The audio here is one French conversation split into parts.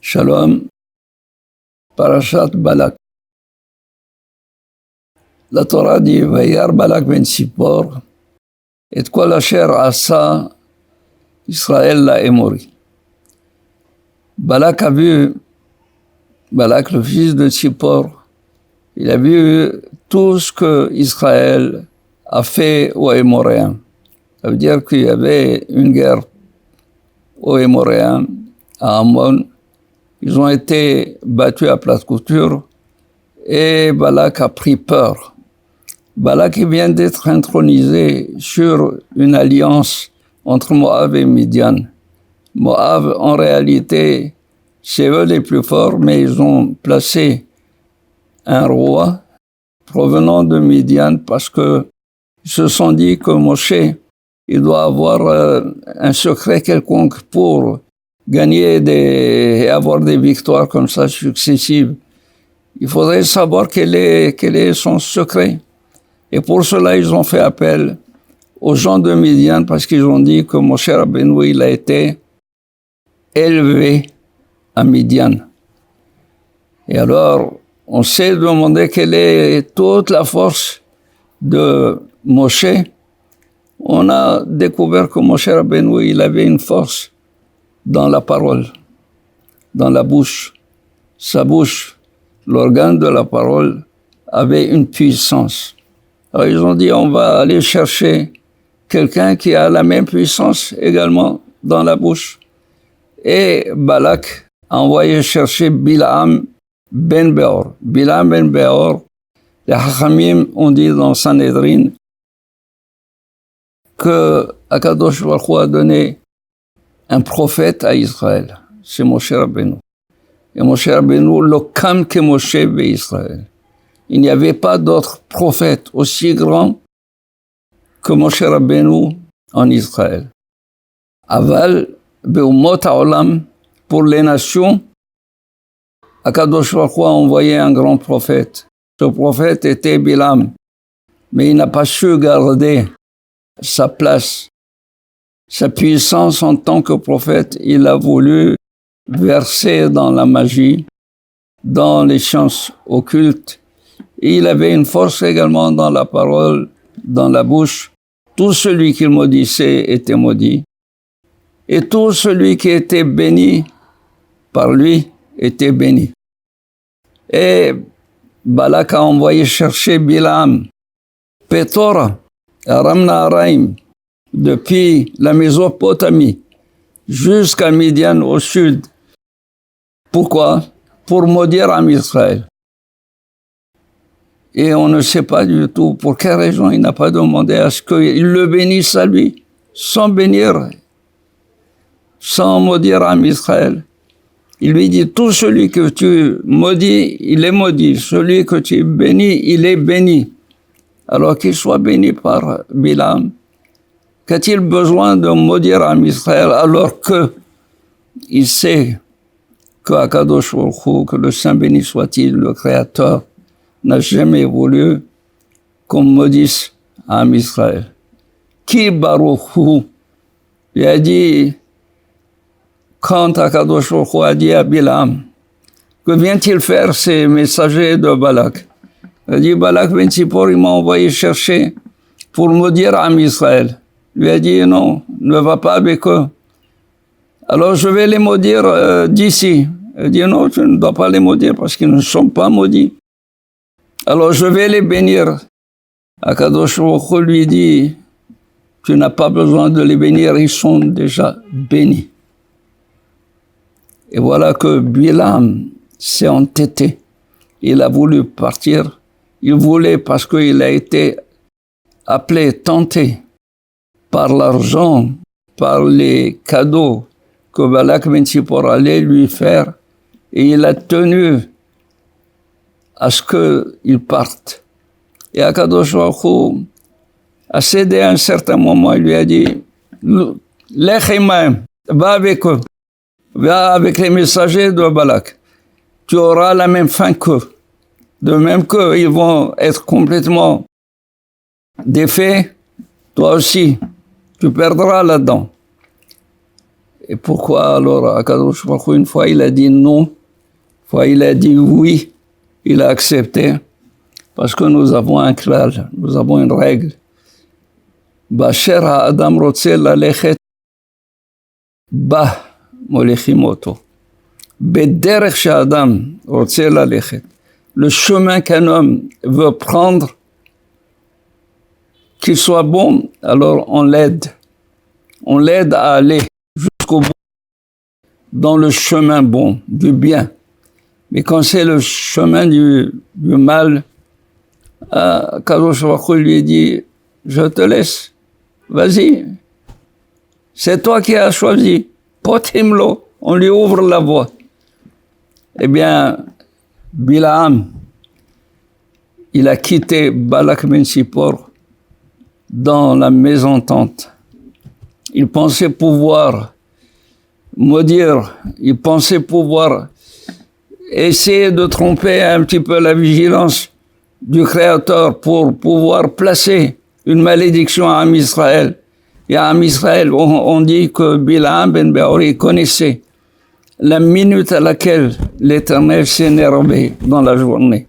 Shalom, Parashat Balak. La Torah dit Vayar Balak ben Tzipor, et kol asher asa Israël la Émori. Balak a vu, Balak le fils de Tzipor, il a vu tout ce que Israël a fait aux Émoréens. Ça veut dire qu'il y avait une guerre aux Émoréens, à Ammon. Ils ont été battus à plate couture et Balak a pris peur. Balak vient d'être intronisé sur une alliance entre Moab et Midian. Moab, en réalité, c'est eux les plus forts, mais ils ont placé un roi provenant de Midian parce que ils se sont dit que Moshe, il doit avoir un secret quelconque pour gagner et avoir des victoires comme ça successives. Il faudrait savoir quel est son secret. Et pour cela, ils ont fait appel aux gens de Midian parce qu'ils ont dit que Moshe Rabbeinu, il a été élevé à Midian. Et alors, on s'est demandé quelle est toute la force de Moshe. On a découvert que Moshe Rabbeinu, il avait une force dans la parole, dans la bouche. Sa bouche, l'organe de la parole, avait une puissance. Alors ils ont dit, on va aller chercher quelqu'un qui a la même puissance également dans la bouche. Et Balak a envoyé chercher Bilaam ben Beor. Bilaam ben Beor, les Hachamim ont dit dans Sanhedrin que Akadosh Baruch Hu a donné un prophète à Israël. C'est Moshe Rabbeinu. Et Moshe Rabbeinu, le kam que Moshe be Israël. Il n'y avait pas d'autre prophète aussi grand que Moshe Rabbeinu en Israël. Aval, be'umot ha'olam, pour les nations, Akadosh Baruch Hu a envoyé un grand prophète. Ce prophète était Bilam, mais il n'a pas su garder sa place, sa puissance en tant que prophète. Il a voulu verser dans la magie, dans les sciences occultes. Et il avait une force également dans la parole, dans la bouche. Tout celui qui maudissait était maudit. Et tout celui qui était béni par lui était béni. Et Balak a envoyé chercher Bilaam, Pétora, Aram Naharaim, depuis la Mésopotamie jusqu'à Midian au sud. Pourquoi? Pour maudire Am Israël. Et on ne sait pas du tout pour quelle raison il n'a pas demandé à ce qu'il le bénisse à lui, sans bénir, sans maudire Am Israël. Il lui dit, tout celui que tu maudis, il est maudit. Celui que tu bénis, il est béni. Alors qu'il soit béni par Bilam, qu'a-t-il besoin de maudire Am Israël alors que il sait que Akadosh Baruch Hu, que le Saint béni soit-il, le Créateur, n'a jamais voulu qu'on maudisse Am Israël. Qui Baruch Hu lui a dit, quand Akadosh Baruch Hu a dit à Bilam, que vient-il faire ces messagers de Balak? Il a dit, Balak ben Tzipor, il m'a envoyé chercher pour maudire Am Israël. Il lui a dit, non, ne va pas avec eux. Alors je vais les maudire d'ici. Il a dit, non, tu ne dois pas les maudire parce qu'ils ne sont pas maudits. Alors je vais les bénir. Akadosh Baruch Hu lui dit, tu n'as pas besoin de les bénir, ils sont déjà bénis. Et voilà que Bilam s'est entêté. Il a voulu partir. Il voulait, parce qu'il a été appelé, tenté par l'argent, par les cadeaux que Balak ben Tzipor allait lui faire, et il a tenu à ce qu'il parte. Et Akadosh Baruch Hu a cédé à un certain moment, il lui a dit, Lech imahem, va avec eux, va avec les messagers de Balak. Tu auras la même fin qu'eux. De même qu'ils vont être complètement défaits, toi aussi, tu perdras là-dedans. Et pourquoi alors Akadosh Baruch Hu, une fois il a dit non, une fois il a dit oui, il a accepté, parce que nous avons un klal, nous avons une règle. Basher ha'adam rotze lalechet ba molechem oto. Bederech she'adam rotze lalechet. Le chemin qu'un homme veut prendre, qu'il soit bon, alors on l'aide. On l'aide à aller jusqu'au bout, dans le chemin bon, du bien. Mais quand c'est le chemin du mal, Kadosh Baruch Hu lui dit, je te laisse, vas-y. C'est toi qui as choisi. Potimlo, on lui ouvre la voie. Eh bien, Bilaam, il a quitté Balak ben Sippor dans la mésentente. Il pensait pouvoir maudire, il pensait pouvoir essayer de tromper un petit peu la vigilance du Créateur pour pouvoir placer une malédiction à Am Israël. Et à Am Israël, on dit que Bilaam ben Beori connaissait la minute à laquelle l'Éternel s'énervait dans la journée.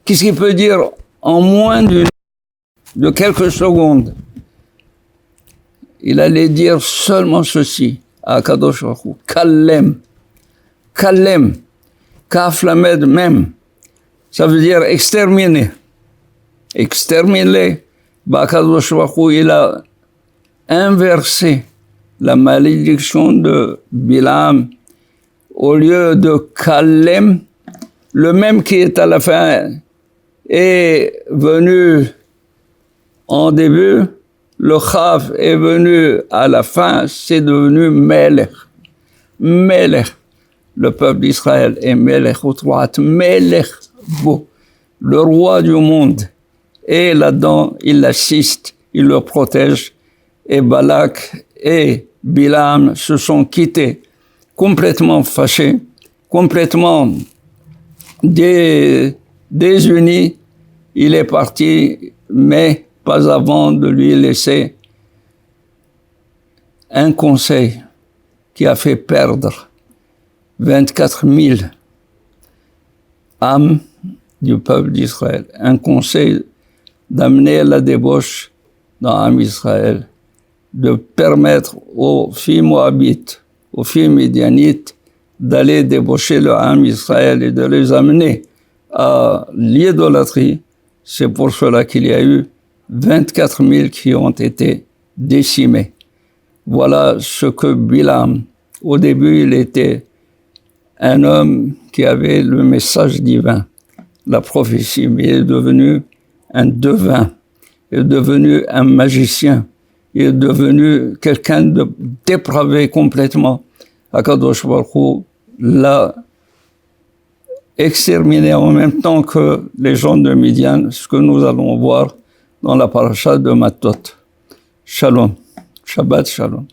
Qu'est-ce qu'il peut dire en moins de quelques secondes? Il allait dire seulement ceci à Kadosh Baruch Hu, Kalem, Kalem, Kaf Lamed même, ça veut dire exterminer. Exterminer, Kadosh Baruch Hu, il a inversé la malédiction de Bilaam. Au lieu de Kalem, le même qui est à la fin est venu en début, le Chav est venu à la fin, c'est devenu Melech. Melech, le peuple d'Israël est Melech au droite, Melech, beau, le roi du monde. Et là-dedans, il l'assiste, il le protège. Et Balak et Bilaam se sont quittés, complètement fâchés, complètement désunis. Il est parti, mais pas avant de lui laisser un conseil qui a fait perdre 24 000 âmes du peuple d'Israël. Un conseil d'amener la débauche dans Am Israël, de permettre aux filles moabites, aux filles médianites, d'aller débaucher le Am Israël et de les amener à l'idolâtrie. C'est pour cela qu'il y a eu 24 000 qui ont été décimés. Voilà ce que Bilaam, au début, il était un homme qui avait le message divin, la prophétie, mais il est devenu un devin, il est devenu un magicien, il est devenu quelqu'un de dépravé complètement. Akadosh Baruch Hu l'a exterminé en même temps que les gens de Midian, ce que nous allons voir dans la paracha de Matot. Shalom. Shabbat Shalom.